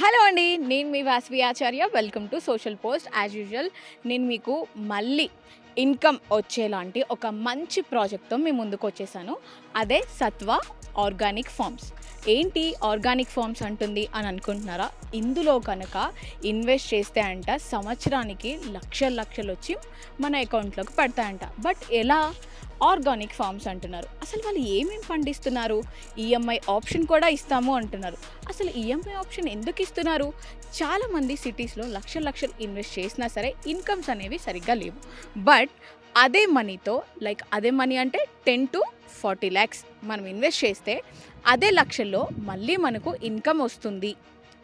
Hello అండి, నేను మీ Vasavi Acharya. Welcome to social post. As usual నేను మీకు మళ్ళీ ఇన్కమ్ వచ్చేలాంటి ఒక మంచి ప్రాజెక్ట్తో మీ ముందుకు వచ్చేసాను. అదే సత్వ ఆర్గానిక్ ఫార్మ్స్. ఏంటి ఆర్గానిక్ ఫార్మ్స్ అంటుంది అని అనుకుంటున్నారా? ఇందులో కనుక ఇన్వెస్ట్ చేస్తే అంట సంవత్సరానికి లక్షలు వచ్చి మన అకౌంట్లోకి పడతాయంట. బట్ ఎలా? ఆర్గానిక్ ఫార్మ్స్ అంటున్నారు. అసలు వాళ్ళు ఏమేమి పండిస్తున్నారు? ఈఎంఐ ఆప్షన్ కూడా ఇస్తాము అంటున్నారు. అసలు ఈఎంఐ ఆప్షన్ ఎందుకు ఇస్తున్నారు? చాలామంది సిటీస్లో లక్షలు ఇన్వెస్ట్ చేసినా సరే ఇన్కమ్స్ అనేవి సరిగ్గా లేవు. బట్ అదే మనీతో అదే మనీ అంటే 10 to 40 lakhs మనం ఇన్వెస్ట్ చేస్తే అదే లక్షల్లో మళ్ళీ మనకు ఇన్కమ్ వస్తుంది,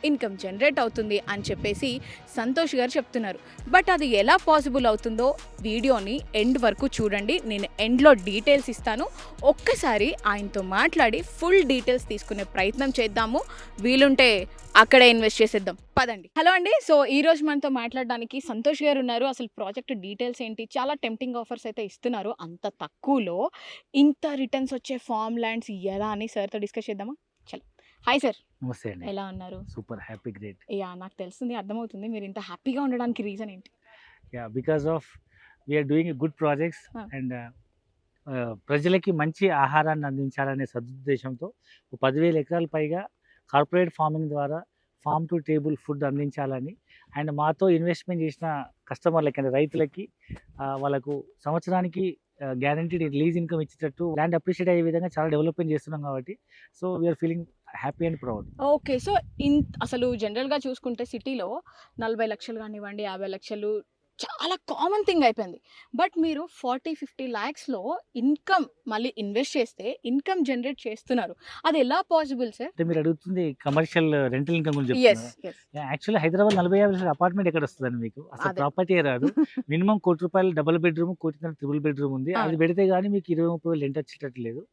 ఇన్కమ్ జనరేట్ అవుతుంది అని చెప్పేసి సంతోష్ గారు చెప్తున్నారు. బట్ అది ఎలా పాసిబుల్ అవుతుందో వీడియోని ఎండ్ వరకు చూడండి. నేను ఎండ్లో డీటెయిల్స్ ఇస్తాను. ఒక్కసారి ఆయనతో మాట్లాడి ఫుల్ డీటెయిల్స్ తీసుకునే ప్రయత్నం చేద్దాము. వీలుంటే అక్కడే ఇన్వెస్ట్ చేసేద్దాం, పదండి. హలో అండి. సో ఈరోజు మనతో మాట్లాడడానికి సంతోష్ గారు ఉన్నారు. అసలు ప్రాజెక్ట్ డీటెయిల్స్ ఏంటి? చాలా టెంప్టింగ్ ఆఫర్స్ అయితే ఇస్తున్నారు. అంత తక్కువలో ఇంత రిటర్న్స్ వచ్చే ఫార్మ్ ల్యాండ్స్ ఎలా అని సార్తో డిస్కస్ చేద్దామా? చలో. హాయ్ సార్, నమస్తే అండి. ఎలా ఉన్నారు? Super happy great. నాకు తెలిసింది, అర్థమవుతుంది. మీరు ఇంత హ్యాపీగా ఉండడానికి రీజన్ ఏంటి? Because of we're doing good projects Ah. And ప్రజలకి మంచి ఆహారాన్ని అందించాలనే సదుద్దేశంతో 10,000 ఎకరాల పైగా కార్పొరేట్ ఫార్మింగ్ ద్వారా ఫార్మ్ టు టేబుల్ ఫుడ్ అందించాలని అండ్ మాతో ఇన్వెస్ట్మెంట్ చేసిన కస్టమర్లకి అంటే రైతులకి వాళ్ళకు సంవత్సరానికి గ్యారంటీడ్ లీజ్ ఇన్కమ్ ఇచ్చేటట్టు ల్యాండ్ అప్రిషియేట్ అయ్యే విధంగా చాలా డెవలప్మెంట్ చేస్తున్నాం కాబట్టి so we're feeling happy and proud. Okay. So అసలు జనరల్‌గా చూసుకుంటే సిటీలో 40 లక్షలు కానివ్వండి, 50 లక్షలు చాలా కామన్ థింగ్ అయిపోయింది. బట్ మీరు 40-50 లాక్స్‌లో ఇన్కమ్ మళ్ళీ ఇన్వెస్ట్ చేస్తే ఇన్కమ్ జనరేట్ చేస్తున్నారు. అది ఎలా పాసిబుల్ సార్? అంటే మీరు అడుగుతుంది కమర్షియల్ రెంటల్ ఇన్కమ్ గురించి యెస్. చెప్తున్నారు. యెస్. యాక్చువల్లీ హైదరాబాద్ 40-50 లక్షల అపార్ట్మెంట్ ఎక్కడ వస్తుందండి మీకు? అసలు అదే. ప్రాపర్టీ రాదు. Minimum ₹1,00,00,000 double bedroom, 1,00,00,000 triple bedroom ఉంది. అది అవును. పెడితే గానీ మీకు 20-30 వేలు రెంట్ వచ్చేటట్టు లేదు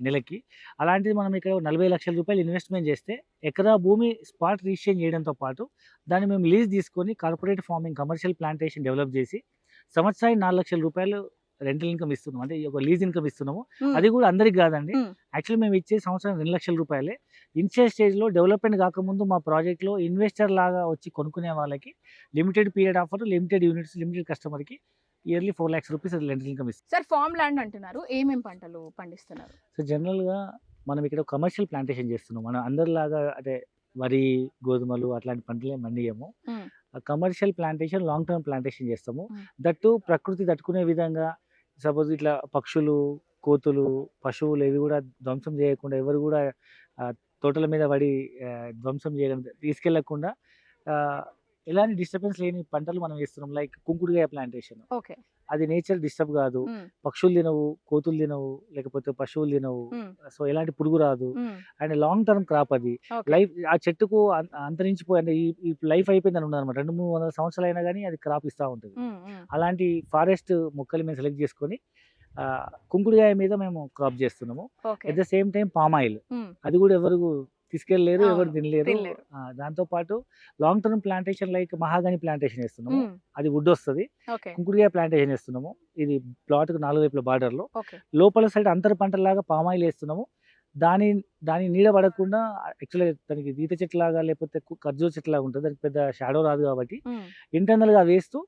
నెలకి. అలాంటిది మనం ఇక్కడ ₹40 లక్షల ఇన్వెస్ట్మెంట్ చేస్తే ఎకరా భూమి స్పాట్ రిజిస్ట్రేషన్ చేయడంతో పాటు దాన్ని మేము లీజ్ తీసుకొని corporate farming commercial plantation develop చేసి సంవత్సరానికి ₹4 లక్షల రెంటల్ ఇన్కమ్ ఇస్తున్నాం. అంటే ఒక లీజ్ ఇన్కమ్ ఇస్తున్నాము. అది కూడా అందరికి కాదండి. యాక్చువల్లీ మేము ఇచ్చే సంవత్సరం ₹2 లక్షల. ఇనిషియల్ స్టేజ్లో డెవలప్మెంట్ కాకముందు మా ప్రాజెక్ట్లో ఇన్వెస్టర్ లాగా వచ్చి కొనుక్కునే వాళ్ళకి limited period offer, limited units, limited కస్టమర్కి ఇయర్లీ ₹4 lakhs రెంటల్ ఇన్కమ్ ఇస్తాం. సార్, ఫార్మ్ ల్యాండ్ అంటున్నారు. ఏమేం పంటలు పండిస్తున్నారు? సో జనరల్గా మనం ఇక్కడ కమర్షియల్ ప్లాంటేషన్ చేస్తున్నాం. మనం అందరిలాగా అంటే వరి, గోధుమలు అట్లాంటి పంటలు ఏం పండియము. Commercial plantation, long term plantation చేస్తాము. దట్టు ప్రకృతి తట్టుకునే విధంగా సపోజ్ ఇట్లా పక్షులు, కోతులు, పశువులు ఇవి కూడా ధ్వంసం చేయకుండా ఎవరు కూడా తోటల మీద పడి ధ్వంసం చేయడం తీసుకెళ్లకుండా ఎలాంటి డిస్టర్బెన్స్ లేని పంటలు మనం వేస్తున్నాం. లైక్ కుంకుడుకాయ ప్లాంటేషన్. ఓకే. అది నేచర్ డిస్టర్బ్ కాదు. పక్షులు తినవు, కోతులు తినవు, లేకపోతే పశువులు తినవు. సో ఎలాంటి పురుగు రాదు. అండ్ లాంగ్ టర్మ్ క్రాప్ అది. లైఫ్ ఆ చెట్టుకు అంతరించిపోయి అంటే ఈ లైఫ్ అయిపోయిందని ఉండదు అనమాట. 200-300 సంవత్సరాలు అయినా కానీ అది క్రాప్ ఇస్తూ ఉంటుంది. అలాంటి ఫారెస్ట్ మొక్కలు మేము సెలెక్ట్ చేసుకొని కుంకుడుకాయ మీద మేము క్రాప్ చేస్తున్నాము. At the same time palm oil, అది కూడా ఎవరు తీసుకెళ్ళలేరు, ఎవరు తినలేరు. దాంతో పాటు long term plantation like mahogany plantation వేస్తున్నాము. అది వుడ్ వస్తుంది. కుంకుడుకాయ ప్లాంటేషన్ వేస్తున్నాము. ఇది ప్లాట్ కు 4 వైపుల బార్డర్ లో. లోపల సైడ్ అంతర పంటలాగా పామాయిల్ వేస్తున్నాము. దాని నీడ పడకుండా యాక్చువల్గా దానికి ఈత చెట్లాగా లేకపోతే ఖర్జూర చెట్లాగా ఉంటుంది. దానికి పెద్ద షాడో రాదు కాబట్టి ఇంటర్నల్ గా వేస్తూ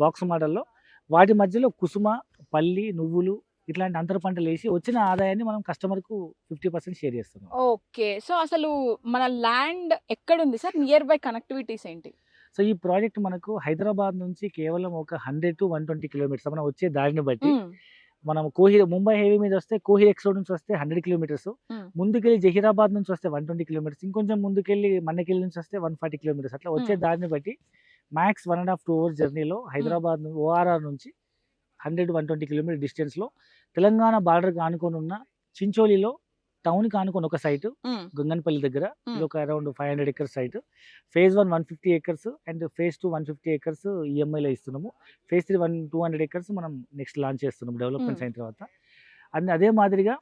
బాక్స్ మోడల్లో వాటి మధ్యలో కుసుమ, పల్లి, నువ్వులు ఇట్లాంటి అంతర పంటలు వేసి వచ్చిన ఆదాయాన్ని మనం కస్టమర్కు 50% షేర్ చేస్తున్నాం. ఓకే. సో అసలు మన ల్యాండ్ ఎక్కడుంది సార్? నియర్ బై కనెక్టివిటీస్ ఏంటి? సో ఈ ప్రాజెక్ట్ మనకు హైదరాబాద్ నుంచి కేవలం ఒక 100 to 120 కిలోమీటర్స్. మనం వచ్చే దారిని బట్టి మనం ముంబై హైవే మీద వస్తే కోహిర్ ఎక్స్ రోడ్ నుంచి వస్తే 100 కిలోమీటర్స్, ముందుకెళ్ళి జహీరాబాద్ నుంచి వస్తే 120 కిలోమీటర్స్, ఇంకొంచెం ముందుకెళ్ళి మన్నకెళ్ళి నుంచి వస్తే 140 కిలోమీటర్స్. అట్లా వచ్చే దారిని బట్టి మ్యాక్స్ 1.5-2 hours జర్నీలో హైదరాబాద్ ORR నుంచి 100-120 కిలోమీటర్ డిస్టెన్స్లో తెలంగాణ బార్డర్కి ఆనుకొని ఉన్న చించోలిలో టౌన్కి ఆనుకొని ఒక సైటు గంగన్పల్లి దగ్గర. ఇది ఒక around 500 acres site. phase 1 150 acres and phase 2 150 acres ఈఎంఐలో ఇస్తున్నాము. phase 3 200 acres మనం నెక్స్ట్ లాంచ్ చేస్తున్నాము డెవలప్మెంట్స్ అయిన తర్వాత. అదే మాదిరిగా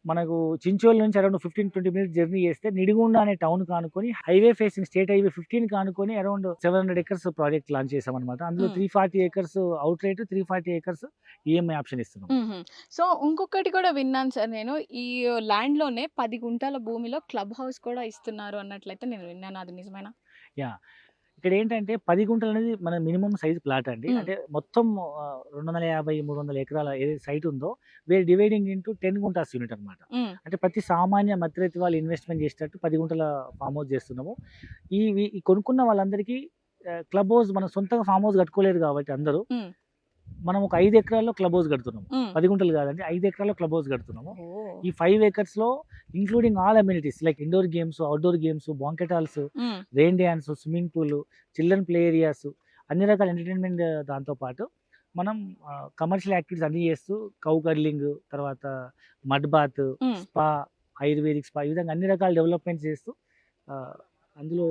మనకు చించోల్ నుంచి అరౌండ్ 15-20 మినిట్స్ జర్నీ చేస్తే నిడిగుండ అనే టౌన్ కానుకొని హైవే ఫేసింగ్ స్టేట్ హైవే 15 కానుకొని అరౌండ్ 700 ఎకర్స్ ప్రాజెక్ట్ లాంచ్ చేసాం అనమాట. అందులో 340 acres out rate, 340 acres EMI option ఇస్తున్నాం. సో ఇంకొకటి కూడా విన్నాను సార్ నేను, ఈ ల్యాండ్ లోనే 10 గుంటల భూమిలో క్లబ్ హౌస్ కూడా ఇస్తున్నారు అన్నట్లయితే నేను విన్నాను, అది నిజమేనా? యా, ఇక్కడ ఏంటంటే 10 గుంటలు అనేది మన మినిమం సైజ్ ప్లాట్ అండి. అంటే మొత్తం 250-300 ఎకరాల ఏదైతే సైట్ ఉందో we're dividing into 10 guntas unit అనమాట. అంటే ప్రతి సామాన్య మధ్యతరగతి వాళ్ళు ఇన్వెస్ట్మెంట్ చేసేటట్టు 10 గుంటల ఫామ్ హౌస్ చేస్తున్నాము. ఈ కొనుక్కున్న వాళ్ళందరికీ క్లబ్ హౌస్ మనం సొంతంగా ఫామ్ హౌస్ కట్టుకోలేరు కాబట్టి అందరూ మనం ఒక 5 ఎకరాల్లో క్లబ్ హౌస్ కడుతున్నాము. 10 గుంటలు కాదండి, 5 ఎకరాల్లో క్లబ్ హౌస్ కడుతున్నాము. ఈ 5 acres లో including all amenities like indoor games, outdoor games, banquet halls, rain dance, swimming pool, children play areas, అన్ని రకాల ఎంటర్టైన్మెంట్ దాంతో పాటు మనం కమర్షియల్ యాక్టివిటీస్ అన్ని చేస్తూ కౌ కర్లింగ్, తర్వాత mud bath, spa, ayurvedic spa, ఈ విధంగా అన్ని రకాల డెవలప్మెంట్స్ చేస్తూ అందులో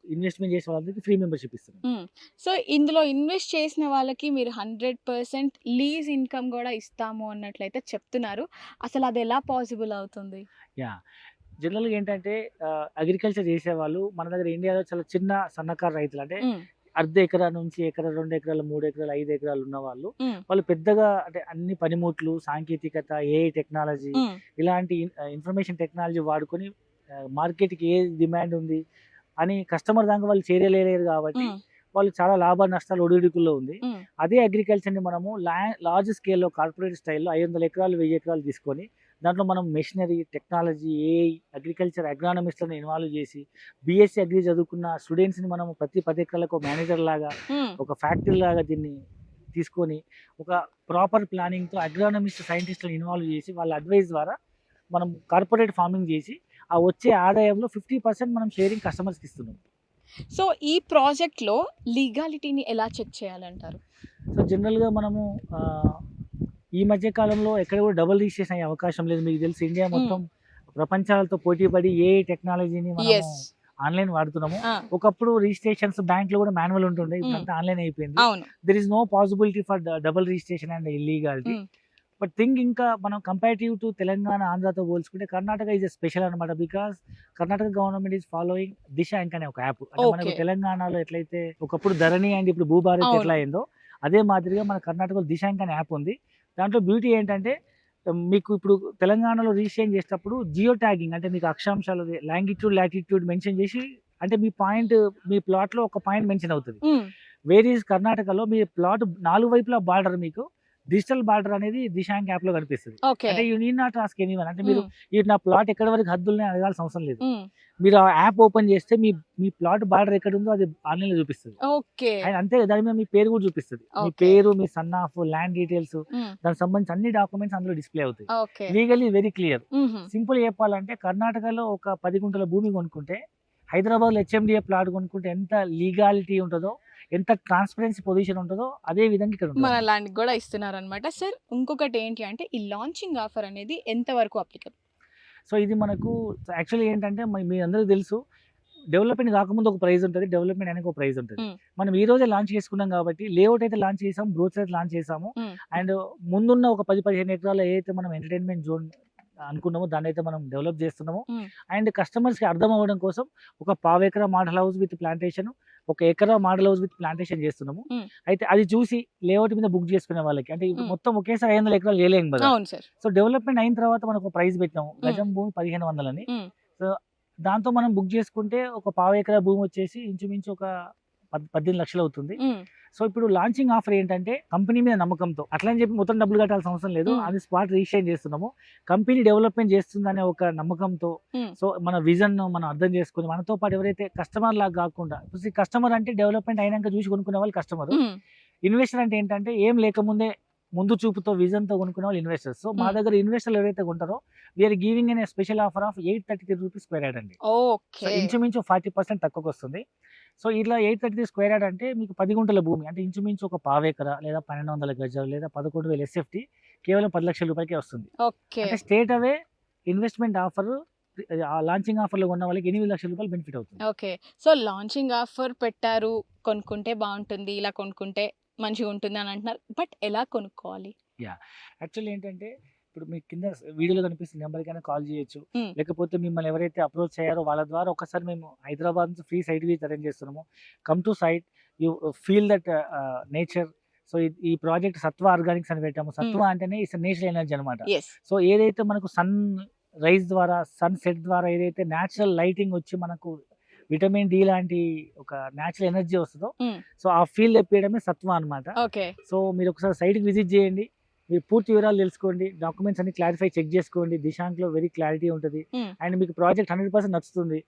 ఇన్వెస్ట్మెంట్ చేసే వాళ్ళకి ఫ్రీ మెంబర్షిప్ ఇస్తున్నాం. సో ఇందులో ఇన్వెస్ట్ చేసిన వాళ్ళకి మీరు 100% లీజ్ ఇన్కమ్ కూడా ఇస్తాము అన్నట్లయితే చెప్తున్నారు. అసలు అది ఎలా పాసిబుల్ అవుతుంది? యా, జనరల్గా ఏంటంటే అగ్రికల్చర్ చేసేవాళ్ళు మన దగ్గర ఇండియాలో చాలా చిన్న సన్నకారు రైతులు, అంటే అర్ధ ఎకరా నుంచి ఎకరా, 2 ఎకరాలు, 3 ఎకరాలు, 5 ఎకరాలు ఉన్న వాళ్ళు పెద్దగా అంటే అన్ని పనిముట్లు, సాంకేతికత, ఏఐ టెక్నాలజీ, ఇలాంటి ఇన్ఫర్మేషన్ టెక్నాలజీ వాడుకొని మార్కెట్కి ఏ డిమాండ్ ఉంది అని కస్టమర్ దాకా వాళ్ళు చేరలేరు కాబట్టి వాళ్ళు చాలా లాభ నష్టాలు ఒడిదుడుకుల్లో ఉంది. అదే అగ్రికల్చర్ని మనము లార్జ్ స్కేల్లో కార్పొరేట్ స్టైల్లో 500 ఎకరాలు, 1000 ఎకరాలు తీసుకొని దాంట్లో మనం మెషినరీ, టెక్నాలజీ, ఏఐ, అగ్రికల్చర్ అగ్రానమిస్ట్లను ఇన్వాల్వ్ చేసి బీఎస్సీ అగ్రి చదువుకున్న స్టూడెంట్స్ని మనం ప్రతి 10 ఎకరాలకు మేనేజర్ లాగా, ఒక ఫ్యాక్టరీ లాగా దీన్ని తీసుకొని ఒక ప్రాపర్ ప్లానింగ్తో అగ్రానమిస్ట్ సైంటిస్టులను ఇన్వాల్వ్ చేసి వాళ్ళ అడ్వైస్ ద్వారా మనం కార్పొరేట్ ఫార్మింగ్ చేసి ఆ వచ్చే ఆదాయంలో 50% మనం షేరింగ్ కస్టమర్స్కి ఇస్తున్నాం. సో ఈ ప్రాజెక్ట్లో లీగాలిటీని ఎలా చెక్ చేయాలంటారు? సో జనరల్గా మనము ఈ మధ్య కాలంలో ఎక్కడ కూడా డబుల్ రిజిస్ట్రేషన్ అయ్యే అవకాశం లేదు. మీకు తెలుసు ఇండియా మొత్తం ప్రపంచాలతో పోటీ పడి ఏ టెక్నాలజీని మనం ఆన్లైన్ వాడుతున్నాము. ఒకప్పుడు రిజిస్ట్రేషన్స్ బ్యాంక్ లో కూడా మాన్యువల్ ఉంటుండే, ఇప్పుడు ఆన్లైన్ అయిపోయింది. There is no possibility for double registration and illegality. But thing ఇంకా మనం కంపారిటివ్ టు తెలంగాణ, ఆంధ్రాతో పోల్చుకుంటే కర్ణాటక ఈజ్ ఎ స్పెషల్ అనమాట. Because Karnataka government is following Dishank అనే ఒక యాప్. అంటే మనకు తెలంగాణలో ఎట్లయితే ఒకప్పుడు ధరణి అండ్ ఇప్పుడు భూభారత్ ఎట్లా అయిందో అదే మాదిరిగా మన కర్ణాటకలో దిశ ఇంక్ అనే యాప్ ఉంది. దాంట్లో బ్యూటీ ఏంటంటే మీకు ఇప్పుడు తెలంగాణలో రిజిస్ట్రేషన్ చేసేటప్పుడు జియో ట్యాగింగ్, అంటే మీకు అక్షాంశాలు లాంగిట్యూడ్, లాటిట్యూడ్ మెన్షన్ చేసి, అంటే మీ పాయింట్, మీ ప్లాట్ లో ఒక పాయింట్ మెన్షన్ అవుతుంది. వేరీస్ కర్ణాటకలో మీ ప్లాట్ 4 వైపులా బార్డర్, మీకు డిజిటల్ బార్డర్ అనేది దిశాంక్ యాప్ లో కనిపిస్తుంది. అంటే you need not ask anyone, అంటే మీరు నా ప్లాట్ ఎక్కడ వరకు హద్దుల్ని అడగాల్సిన అవసరం లేదు. మీరు ఆ యాప్ ఓపెన్ చేస్తే మీ ప్లాట్ బార్డర్ ఎక్కడ ఉందో అది ఆన్లైన్ లో చూపిస్తుంది. అంతే, దాని మీద మీ పేరు కూడా చూపిస్తుంది. మీ పేరు, మీ సన్ ఆఫ్, ల్యాండ్ డీటెయిల్స్, దానికి సంబంధించి అన్ని డాక్యుమెంట్స్ అందులో డిస్ప్లే అవుతాయి. Legally very clear. సింపుల్ చెప్పాలంటే కర్ణాటకలో ఒక 10 గుంటల భూమి కొనుక్కుంటే హైదరాబాద్ లో హెచ్ఎండిఏ ప్లాట్ కొనుక్కుంటే ఎంత లీగాలిటీ ఉంటుందో, ఎంత ట్రాన్స్పరెన్సీ పొజిషన్ ఉంటుందో అదే విధంగా ఇక్కడ మన ల్యాండ్ కూడా ఇస్తున్నారు అనమాట. సార్ ఇంకొకటి ఏంటి అంటే ఈ లాంచింగ్ ఆఫర్ అనేది ఎంత వరకు అప్లికబుల్? సో ఇది మనకు యాక్చువల్లీ ఏంటంటే మీ అందరికీ తెలుసు, డెవలప్మెంట్ కాకముందు ఒక ప్రైస్ ఉంటుంది, డెవలప్మెంట్ అనేది ఒక ప్రైస్ ఉంటుంది. మనం ఈ రోజే లాంచ్ చేసుకున్నాం కాబట్టి లేఅవుట్ అయితే లాంచ్ చేసాము, బ్రోచర్ అయితే లాంచ్ చేసాము. అండ్ ముందున్న ఒక 10-15 ఎకరాలు ఏదైతే మనం ఎంటర్టైన్మెంట్ జోన్ అనుకున్నామో దాన్ని అయితే మనం డెవలప్ చేస్తున్నాము. అండ్ కస్టమర్స్కి అర్థం అవ్వడం కోసం ఒక 1/2 ఎకరా మోడల్ హౌస్ విత్ ప్లాంటేషన్, 1 ఎకరా మోడల్ హౌస్ విత్ ప్లాంటేషన్ చేస్తున్నాము. అయితే అది చూసి లేఅవుట్ మీద బుక్ చేసుకునే వాళ్ళకి, అంటే మొత్తం ఒకేసారి 500 ఎకరాలు చేయలేము కదా. సో డెవలప్మెంట్ అయిన తర్వాత మనకు ఒక ప్రైస్ పెట్టినాము, గజం భూమి 1500 అని. సో దాంతో మనం బుక్ చేసుకుంటే ఒక 1/2 ఎకరా భూమి వచ్చేసి ఇంచుమించు ఒక 18 లక్షలు అవుతుంది. సో ఇప్పుడు లాంచింగ్ ఆఫర్ ఏంటంటే కంపెనీ మీద నమ్మకంతో, అట్లని చెప్పి మొత్తం డబ్బులు కట్టాల్సిన అవసరం లేదు, అది స్పాట్ రిజిస్ట్రేషన్ చేస్తున్నాము. కంపెనీ డెవలప్మెంట్ చేస్తుందనే ఒక నమ్మకంతో, సో మన విజన్ మనం అర్థం చేసుకుని మనతో పాటు ఎవరైతే కస్టమర్ లాగా కాకుండా, కస్టమర్ అంటే డెవలప్మెంట్ అయినాక చూసి కొనుక్కునే వాళ్ళు కస్టమర్, ఇన్వెస్టర్ అంటే ఏంటంటే ఏం లేకముందే ముందు చూపుతో విజన్తో కొనుక్కునే వాళ్ళు ఇన్వెస్టర్స్. సో మా దగ్గర ఇన్వెస్టర్లు ఎవరైతే కొంటారో వీఆర్ గివింగ్ అనే special offer of 833 rupees square yard అండి. ఇంచుమించు 40% తక్కువకి వస్తుంది. సో ఇట్లా 833 స్క్వేర్ యార్డ్ అంటే మీకు 10 గుంటల భూమి, అంటే ఇంచుమించు ఒక 1/2 ఎకరా లేదా 1200 గజాలు లేదా 11,000 SFT కేవలం 10 లక్షల రూపాయలకే వస్తుంది. అంటే స్టేట్ అవే ఇన్వెస్ట్మెంట్ ఆఫర్, లాంచింగ్ ఆఫర్ లో ఉన్న వాళ్ళకి 8 లక్షల రూపాయలు బెనిఫిట్ అవుతుంది. ఓకే, సో లాంచింగ్ ఆఫర్ పెట్టారు, కొనుక్కుంటే బాగుంటుంది, ఇలా కొనుక్కుంటే మంచిగా ఉంటుంది అని అంటున్నారు. బట్ ఎలా కొనుక్కోవాలి? యాక్చువల్లీ ఏంటంటే ఇప్పుడు మీకు కింద వీడియోలో కనిపిస్తున్న నెంబర్కైనా కాల్ చేయొచ్చు. Hmm. లేకపోతే మిమ్మల్ని ఎవరైతే అప్రోచ్ అయ్యారో వాళ్ళ ద్వారా ఒకసారి మేము హైదరాబాద్ నుంచి ఫ్రీ సైట్ విజిట్ అరేంజ్ చేస్తున్నాము. Come to site, you feel that nature. So ఈ ప్రాజెక్ట్ సత్వ ఆర్గానిక్స్ అని పెట్టాము. సత్వ అంటేనే ఇట్స్ నేచురల్ ఎనర్జీ అనమాట. yes సో ఏదైతే మనకు సన్ రైజ్ ద్వారా, సన్ సెట్ ద్వారా ఏదైతే న్యాచురల్ లైటింగ్ వచ్చి మనకు విటమిన్ డి లాంటి ఒక న్యాచురల్ ఎనర్జీ వస్తుందో, Hmm. సో ఆ ఫీల్ తెప్పియడమే సత్వ అనమాట. ఓకే సో మీరు ఒకసారి సైట్కి విజిట్ చేయండి, మీరు పూర్తి వివరాలు తెలుసుకోండి, డాక్యుమెంట్స్ అన్ని క్లారిఫై చెక్ చేసుకోండి. దిశాంక్లో వెరీ క్లారిటీ ఉంటుంది. Hmm. అండ్ మీకు ప్రాజెక్ట్ 100% నచ్చుతుంది.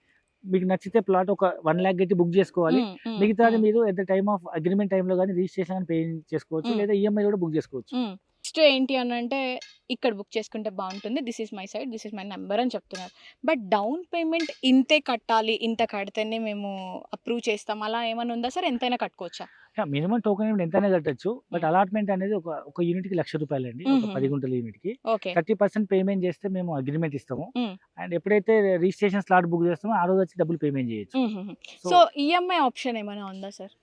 మీకు నచ్చితే ప్లాట్ ఒక 1 lakh పెట్టి బుక్ చేసుకోవాలి. మిగతాది మీరు at the time of agreement టైంలో కానీ రిజిస్ట్రేషన్ కానీ పే చేసుకోవచ్చు, Hmm. లేదా ఈఎంఐ కూడా బుక్ చేసుకోవచ్చు. నెక్స్ట్ ఏంటి అని అంటే ఇక్కడ బుక్ చేసుకుంటే బాగుంటుంది, this is my site, this is my number అని చెప్తున్నారు. బట్ డౌన్ పేమెంట్ ఇంతే కట్టాలి, ఇంత కడితేనే మేము అప్రూవ్ చేస్తాం, అలా ఏమైనా ఉందా సార్? ఎంతైనా కట్టుకోవచ్చా? మినిమం టోకెన్ ఎంతైనా కట్టచ్చు. బట్ అలాట్మెంట్ అనేది ఒక యూనిట్కి ₹1,00,000 అండి. ఒక Mhm. 10 గుంటల యూనిట్కి ఓకే 30% పేమెంట్ చేస్తే మేము అగ్రిమెంట్ ఇస్తాము. Hmm. అండ్ ఎప్పుడైతే రిజిస్ట్రేషన్ స్లాట్ బుక్ చేస్తామో ఆ రోజు వచ్చి డబ్బులు పేమెంట్ చేయొచ్చు. సో ఈఎంఐ ఆప్షన్ ఏమైనా ఉందా సార్?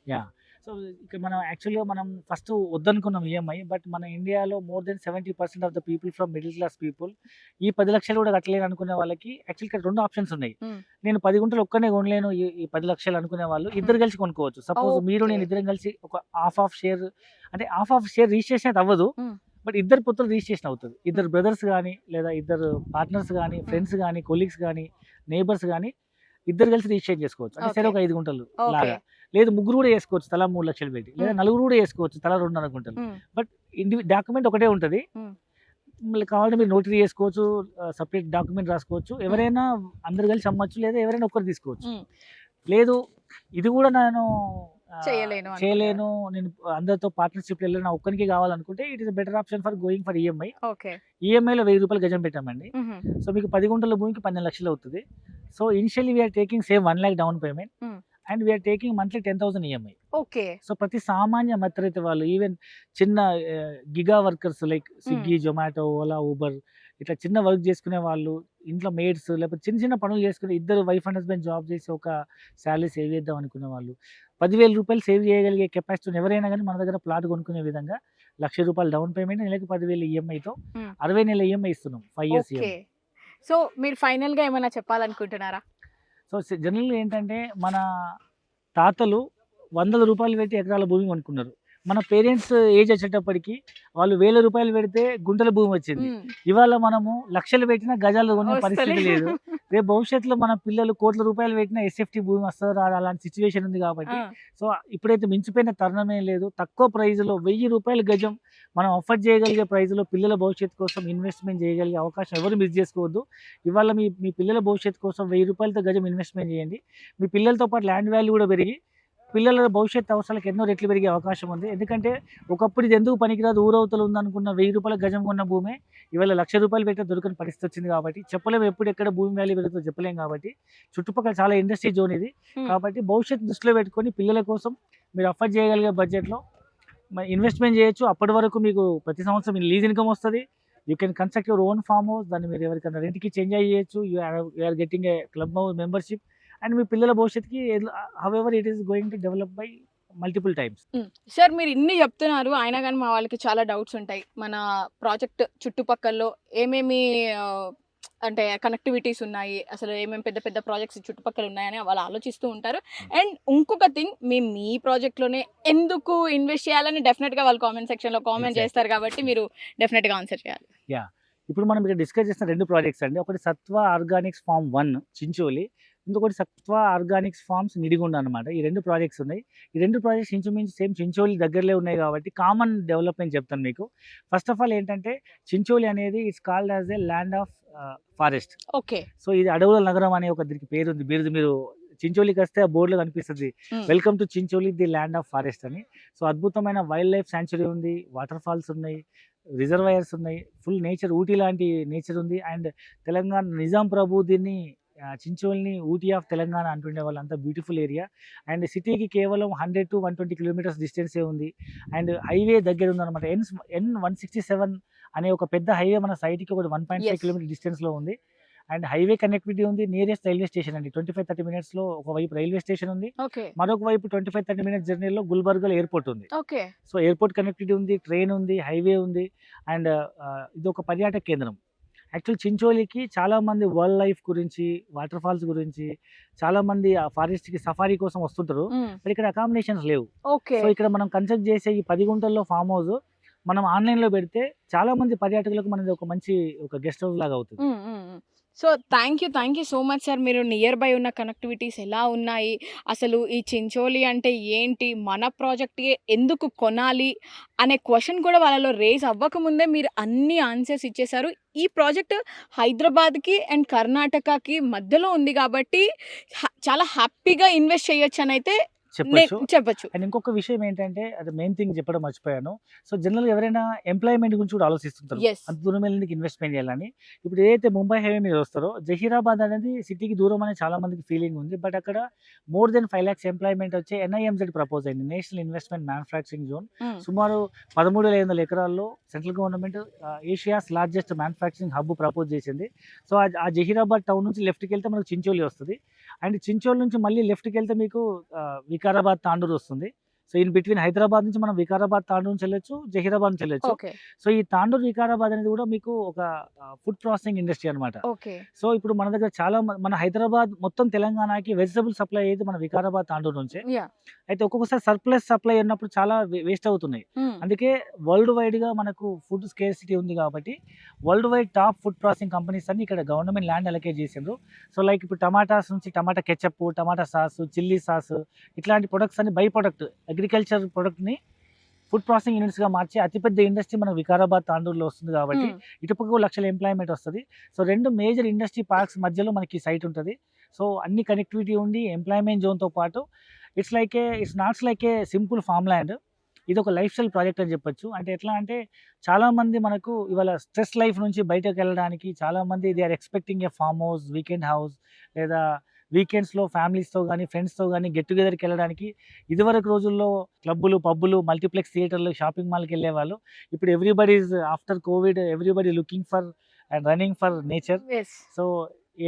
సో ఇక్కడ మనం యాక్చువల్గా మనం ఫస్ట్ వద్దనుకున్నాం ఈఎంఐ. బట్ మన ఇండియాలో more than 70% of the people from middle class people ఈ 10 లక్షలు కూడా కట్టలేను అనుకునే వాళ్ళకి యాక్చువల్ ఇక్కడ 2 ఆప్షన్స్ ఉన్నాయి. Hmm. నేను 10 గుంటలు ఒక్కనే కొనలేను ఈ 10 లక్షలు అనుకునే వాళ్ళు ఇద్దరు కలిసి కొనుక్కోవచ్చు. సపోజ్ మీరు నేను ఇద్దరం కలిసి ఒక హాఫ్ షేర్, అంటే హాఫ్ షేర్ రిజిస్ట్రేషన్ అయితే అవ్వదు. Hmm. బట్ ఇద్దరు పొత్తులు రిజిస్ట్రేషన్ అవుతుంది. ఇద్దరు బ్రదర్స్ కానీ, లేదా ఇద్దరు పార్ట్నర్స్ కానీ, ఫ్రెండ్స్ కానీ, కొలీగ్స్ కానీ, నేబర్స్ కానీ ఇద్దరు కలిసి రిజిస్ట్రేషన్ చేసుకోవచ్చు. అంటే సరే ఒక 5 గుంటలు ఓకే లాగా. లేదు ముగ్గురు కూడా చేసుకోవచ్చు తలా 3 లక్షలు పెట్టి, లేదా నలుగురు కూడా చేసుకోవచ్చు తలా 2.5 గుంటలు. బట్ డాక్యుమెంట్ ఒకటే ఉంటుంది. Hmm. మళ్ళీ కావాలంటే మీరు నోటరీ చేసుకోవచ్చు, సపరేట్ డాక్యుమెంట్ రాసుకోవచ్చు. ఎవరైనా అందరు కలిసి అమ్మచ్చు, లేదా ఎవరైనా ఒక్కరు తీసుకోవచ్చు. Hmm. లేదు ఇది కూడా నేను చేయలేను నేను అందరితో పార్ట్నర్షిప్ వెళ్ళిన నా ఒక్కరికి కావాలనుకుంటే it is better option for going for EMI. Okay ఈఎంఐలో ₹1,000 గజం పెట్టామండి. సో మీకు 10 గుంటల భూమికి 12 లక్షలు అవుతుంది. So initially we're taking same 1 lakh down payment Hmm. And we're taking monthly 10,000 EMI. Okay so ప్రతి సామాన్య మధ్యతరగతి వాళ్ళు, ఈవెన్ చిన్న gig workers like Swiggy, Zomato, Ola, Uber ఇట్లా చిన్న వర్క్ చేసుకునే వాళ్ళు, ఇంట్లో మేడ్స్, లేకపోతే చిన్న చిన్న పనులు చేసుకుని ఇద్దరు వైఫ్ అండ్ హస్బెండ్ జాబ్ చేసి ఒక శాలరీ సేవ్ చేద్దాం అనుకునే వాళ్ళు ₹10,000 సేవ్ చేయగలిగే కెపాసిటీ ఎవరైనా కానీ మన దగ్గర ప్లాట్ కొనుక్కునే విధంగా ₹1,00,000 డౌన్ పేమెంట్, నెలకి 10,000 ఈఎంఐతో 60 నెలల ఈఎంఐ ఇస్తున్నాం, 5 years ఓకే. ఈఎంఐ. సో మీరు ఫైనల్ గా ఏమైనా చెప్పాలనుకుంటున్నారా? సో జనరల్గా ఏంటంటే మన తాతలు ₹100 పెట్టి ఎకరాల భూమి కొనుక్కున్నారు. మన పేరెంట్స్ ఏజ్ వచ్చేటప్పటికి వాళ్ళు ₹1,000 పెడితే గుంటల భూమి వచ్చింది. ఇవాళ మనము లక్షలు పెట్టినా గజాలు కొనే పరిస్థితి లేదు. రేపు భవిష్యత్తులో మన పిల్లలు ₹1,00,00,000 పెట్టినా ఎస్ఎఫ్టీ భూమి వస్తుందో రాదా అలాంటి సిచ్యువేషన్ ఉంది కాబట్టి, సో ఇప్పుడైతే మించిపోయిన తరుణమే లేదు. తక్కువ ప్రైజ్లో ₹1,000 గజం మనం అఫోర్డ్ చేయగలిగే ప్రైజ్లో పిల్లల భవిష్యత్తు కోసం ఇన్వెస్ట్మెంట్ చేయగలిగే అవకాశం ఎవరు మిస్ చేసుకోవద్దు. ఇవాళ మీ పిల్లల భవిష్యత్తు కోసం ₹1,000తో గజం ఇన్వెస్ట్మెంట్ చేయండి. మీ పిల్లలతో పాటు ల్యాండ్ వాల్యూ కూడా పెరిగి పిల్లల భవిష్యత్తు అవసరాలకు ఎన్నో రెట్లు పెరిగే అవకాశం ఉంది. ఎందుకంటే ఒకప్పుడు ఇది ఎందుకు పనికిరాదు, ఊరవతలు ఉందనుకున్న ₹1,000 గజం కొన్న భూమే ఇవాళ ₹1,00,000 పెట్టే దొరకని పరిస్థితి వచ్చింది. కాబట్టి చెప్పలేము ఎప్పుడు ఎక్కడ భూమి వాల్యూ పెరుగుతుందో చెప్పలేం. కాబట్టి చుట్టుపక్కల చాలా ఇండస్ట్రీ జోన్ ఇది. కాబట్టి భవిష్యత్తు దృష్టిలో పెట్టుకొని పిల్లల కోసం మీరు అఫోర్డ్ చేయగలిగే బడ్జెట్లో ఇన్వెస్ట్మెంట్ చేయొచ్చు. అప్పటి వరకు మీకు ప్రతి సంవత్సరం లీజ్ ఇన్కమ్ వస్తుంది. You can construct your own farm house. దాన్ని మీరు ఎవరికైనా రెంట్కి చేంజ్ చేయొచ్చు. You're getting a club house membership. And మీ పిల్లల భవిష్యత్తుకి however it is going to develop by multiple times. Sir మీరు ఇన్ని చెప్తున్నారు, అయినా కానీ మా వాళ్ళకి చాలా డౌట్స్ ఉంటాయి. మన ప్రాజెక్ట్ చుట్టుపక్కల ఏమేమి అంటే కనెక్టివిటీస్ ఉన్నాయి, అసలు ఏమేమి పెద్ద పెద్ద ప్రాజెక్ట్స్ చుట్టుపక్కల ఉన్నాయని వాళ్ళు ఆలోచిస్తూ ఉంటారు. అండ్ ఇంకొక థింగ్, మేము మీ ప్రాజెక్ట్లోనే ఎందుకు ఇన్వెస్ట్ చేయాలని డెఫినెట్గా వాళ్ళు కామెంట్ సెక్షన్లో కామెంట్ చేస్తారు. కాబట్టి మీరు డెఫినెట్గా ఆన్సర్ చేయాలి. ఇప్పుడు మనం ఇక్కడ డిస్కస్ చేసిన 2 ప్రాజెక్ట్స్ అండి. ఒకటి సత్వ ఆర్గానిక్స్ ఫార్మ్ 1 చించోలి, ఇంకొకటి సత్వ ఆర్గానిక్స్ ఫార్మ్స్ నిడిగొండ అనమాట. ఈ 2 ప్రాజెక్ట్స్ ఉన్నాయి. ఈ 2 ప్రాజెక్ట్స్ ఇంచుమించు సేమ్ చించోలి దగ్గరలో ఉన్నాయి కాబట్టి కామన్ డెవలప్మెంట్ చెప్తాను మీకు. ఫస్ట్ ఆఫ్ ఆల్ ఏంటంటే చించోలి అనేది it's called as a land of forest. Okay. So ఇది అడవుల నగరం అనే ఒక దీనికి పేరు ఉంది. మీరు చించోలికి వస్తే ఆ బోర్డులో కనిపిస్తుంది, welcome to Chincholi the land of forest అని. సో అద్భుతమైన వైల్డ్ లైఫ్ శాంచురీ ఉంది, వాటర్ ఫాల్స్ ఉన్నాయి, రిజర్వాయర్స్ ఉన్నాయి, ఫుల్ నేచర్, ఊటీ లాంటి నేచర్ ఉంది. అండ్ తెలంగాణ నిజాం ప్రభు దీన్ని చించోల్ని ఊటీ ఆఫ్ తెలంగాణ అంటుండే వాళ్ళు, అంత బ్యూటిఫుల్ ఏరియా. అండ్ సిటీకి కేవలం 100 to 120 కిలోమీటర్స్ డిస్టెన్సే ఉంది. అండ్ హైవే దగ్గర ఉందన్నమాట. N167 అనే ఒక పెద్ద హైవే మన సైట్కి ఒక 1.5 కిలోమీటర్ డిస్టెన్స్లో ఉంది. అండ్ హైవే కనెక్టివిటీ ఉంది, నియరెస్ట్ రైల్వే స్టేషన్ అండి. 25-30 minutes లో ఒకవైపు రైల్వే స్టేషన్ ఉంది, ఓకే మరొక వైపు 25-30 minutes జర్నీలో గుల్బర్గా ఎయిర్పోర్ట్ ఉంది. ఓకే సో ఎయిర్పోర్ట్ కనెక్టివిటీ ఉంది, ట్రైన్ ఉంది, హైవే ఉంది, అండ్ ఇది ఒక పర్యాటక కేంద్రం. యాక్చువల్ చించోలికి చాలా మంది వరల్డ్ లైఫ్ గురించి, వాటర్ ఫాల్స్ గురించి, చాలా మంది ఆ ఫారెస్ట్ కి సఫారీ కోసం వస్తుంటారు. బట్ ఇక్కడ అకామిడేషన్స్ లేవు. ఓకే సో ఇక్కడ మనం కన్స్ట్రక్ట్ చేసే ఈ 10 గుంటల్లో ఫామ్ హౌస్ మనం ఆన్లైన్ లో పెడితే చాలా మంది పర్యాటకులకు మనది ఒక మంచి ఒక గెస్ట్ హౌస్ లాగా అవుతుంది. So thank you so much sir. మీరు నియర్ బై ఉన్న కనెక్టివిటీస్ ఎలా ఉన్నాయి, అసలు ఈ చించోలి అంటే ఏంటి, మన ప్రాజెక్ట్ ఎందుకు కొనాలి అనే క్వశ్చన్ కూడా వాళ్ళలో రేజ్ అవ్వకముందే మీరు అన్ని ఆన్సర్స్ ఇచ్చేశారు. ఈ ప్రాజెక్ట్ హైదరాబాద్కి అండ్ కర్ణాటకకి మధ్యలో ఉంది కాబట్టి చాలా హ్యాపీగా ఇన్వెస్ట్ చేయొచ్చు అని అయితే చెప్పొచ్చు. అండ్ ఇంకొక విషయం ఏంటంటే, అది మెయిన్ థింగ్ చెప్పడం మర్చిపోయాను. సో జనరల్ గా ఎవరైనా ఎంప్లాయ్మెంట్ గురించి కూడా ఆలోచిస్తుంటారు, అంత దూరం వెళ్ళడానికి ఇన్వెస్ట్మెంట్ చేయాలని. ఇప్పుడు ఏదైతే ముంబై హైవే మీద వస్తారో, జహీరాబాద్ అనేది సిటీకి దూరం అనే చాలా మందికి ఫీలింగ్ ఉంది. బట్ అక్కడ మోర్ దెన్ 5 lakhs ఎంప్లాయ్మెంట్ వచ్చే NIMZ ప్రపోజ్ అయింది, నేషనల్ ఇన్వెస్ట్మెంట్ మ్యానుఫ్యాక్చరింగ్ జోన్. సుమారు 13,500 ఎకరాల్లో central government Asia's largest manufacturing hub propose చేసింది. సో ఆ జహీరాబాద్ టౌన్ నుంచి లెఫ్ట్కి వెళ్తే మనకు చించోలి వస్తుంది, అండ్ చించోలి నుంచి మళ్ళీ లెఫ్ట్కి వెళ్తే మీకు వికారాబాద్, తాండూరు వస్తుంది. సో ఇన్ బిట్వీన్ హైదరాబాద్ నుంచి మనం వికారాబాద్, తాండూరు నుంచి వెళ్ళొచ్చు, జహీరాబాద్ నుంచి వెళ్ళొచ్చు. సో ఈ తాండూరు, వికారాబాద్ అనేది కూడా మీకు ఒక ఫుడ్ ప్రాసెసింగ్ ఇండస్ట్రీ అనమాట. సో ఇప్పుడు మన దగ్గర చాలా మన హైదరాబాద్ మొత్తం తెలంగాణకి వెజిటబుల్ సప్లై అయితే మన వికారాబాద్, తాండూరు నుంచే. అయితే ఒక్కొక్కసారి సర్ప్లస్ సప్లై ఉన్నప్పుడు చాలా వేస్ట్ అవుతున్నాయి. అందుకే వరల్డ్ వైడ్ గా మనకు ఫుడ్ స్కేర్సిటీ ఉంది కాబట్టి world wide top food processing companies అన్ని ఇక్కడ గవర్నమెంట్ ల్యాండ్ అలొకేట్ చేసిండ్రు. సో లైక్ ఇప్పుడు టమాటాస్ నుంచి tomato ketchup, tomato sauce, chilli sauce, ఇట్లాంటి ప్రొడక్ట్స్ అన్ని బై ప్రొడక్ట్ అగ్రికల్చర్ ప్రొడక్ట్ని ఫుడ్ ప్రాసెసింగ్ యూనిట్స్గా మార్చి అతిపెద్ద ఇండస్ట్రీ మనకు వికారాబాద్, తాండూరులో వస్తుంది కాబట్టి ఇటుపక్క 1,00,000 ఎంప్లాయ్మెంట్ వస్తుంది. సో 2 మేజర్ ఇండస్ట్రీ పార్క్స్ మధ్యలో మనకి సైట్ ఉంటుంది. సో అన్ని కనెక్టివిటీ ఉండి ఎంప్లాయ్మెంట్ జోన్తో పాటు it's not like a simple farm land. ఇది ఒక లైఫ్ స్టైల్ ప్రాజెక్ట్ అని చెప్పొచ్చు. అంటే ఎట్లా అంటే చాలామంది మనకు ఇవాళ స్ట్రెస్ లైఫ్ నుంచి బయటకు వెళ్ళడానికి చాలామంది they are expecting a farm house, weekend house, లేదా వీకెండ్స్లో ఫ్యామిలీస్తో కానీ ఫ్రెండ్స్తో కానీ గెట్ టుగెదర్కి వెళ్ళడానికి. ఇదివరకు రోజుల్లో క్లబ్బులు, పబ్బులు, మల్టీప్లెక్స్ థియేటర్లు, షాపింగ్ మాల్కి వెళ్ళేవాళ్ళు. ఇప్పుడు everybody is after Covid everybody looking for and running for nature. So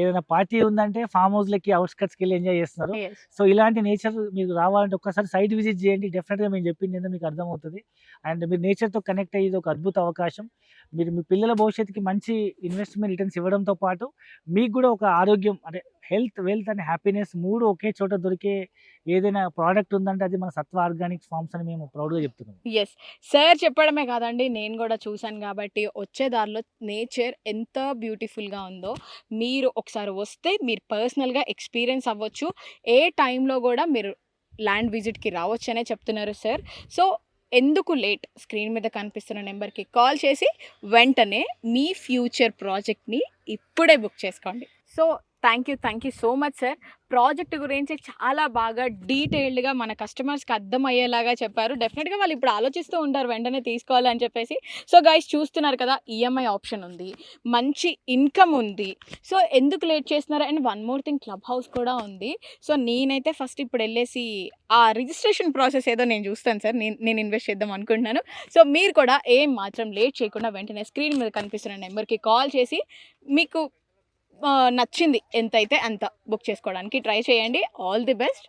ఏదైనా పార్టీ ఉందంటే ఫామ్ హౌస్లకి, అవుట్స్కట్స్కి వెళ్ళి ఎంజాయ్ చేస్తున్నారు. సో ఇలాంటి నేచర్ మీకు రావాలంటే ఒక్కసారి సైట్ విజిట్ చేయండి, డెఫినెట్గా మేము చెప్పింది ఏంటో మీకు అర్థమవుతుంది. అండ్ మీరు నేచర్తో కనెక్ట్ అయ్యేది ఒక అద్భుత అవకాశం. మీరు మీ పిల్లల భవిష్యత్తుకి మంచి ఇన్వెస్ట్మెంట్ రిటర్న్స్ ఇవ్వడంతో పాటు మీకు కూడా ఒక ఆరోగ్యం, అంటే హెల్త్, వెల్త్ అండ్ హ్యాపీనెస్ 3 ఒకే చోట దొరికే ఏదైనా ప్రోడక్ట్ ఉందంటే అది మన సత్వ ఆర్గానిక్ ఫార్మ్స్ అని మేము ప్రౌడ్గా చెప్తున్నాం. ఎస్ సార్ చెప్పడమే కాదండి, నేను కూడా చూశాను కాబట్టి వచ్చే దారిలో నేచర్ ఎంత బ్యూటిఫుల్గా ఉందో మీరు ఒకసారి వస్తే మీరు పర్సనల్గా ఎక్స్పీరియన్స్ అవ్వచ్చు. ఏ టైంలో కూడా మీరు ల్యాండ్ విజిట్కి రావచ్చు అనే చెప్తున్నారు సార్. సో ఎందుకు లేట్, స్క్రీన్ మీద కనిపిస్తున్న నెంబర్కి కాల్ చేసి వెంటనే మీ ఫ్యూచర్ ప్రాజెక్ట్ని ఇప్పుడే బుక్ చేసుకోండి. So thank you so much sir. Project గురించి చాలా బాగా డీటెయిల్డ్గా మన కస్టమర్స్కి అర్థమయ్యేలాగా చెప్పారు. డెఫినెట్గా వాళ్ళు ఇప్పుడు ఆలోచిస్తూ ఉంటారు వెంటనే తీసుకోవాలని చెప్పేసి. సో గైస్ చూస్తున్నారు కదా, ఈఎంఐ ఆప్షన్ ఉంది, మంచి ఇన్కమ్ ఉంది. సో ఎందుకు లేట్ చేస్తున్నారు? And one more thing, club house కూడా ఉంది. సో నేనైతే ఫస్ట్ ఇప్పుడు వెళ్ళేసి ఆ రిజిస్ట్రేషన్ ప్రాసెస్ ఏదో నేను చూస్తాను సార్, నేను ఇన్వెస్ట్ చేద్దాం అనుకుంటున్నాను. సో మీరు కూడా ఏం మాత్రం లేట్ చేయకుండా వెంటనే స్క్రీన్ మీద కనిపిస్తున్న నెంబర్కి కాల్ చేసి మీకు నచ్చింది ఎంతైతే అంత బుక్ చేసుకోవడానికి ట్రై చేయండి. All the best.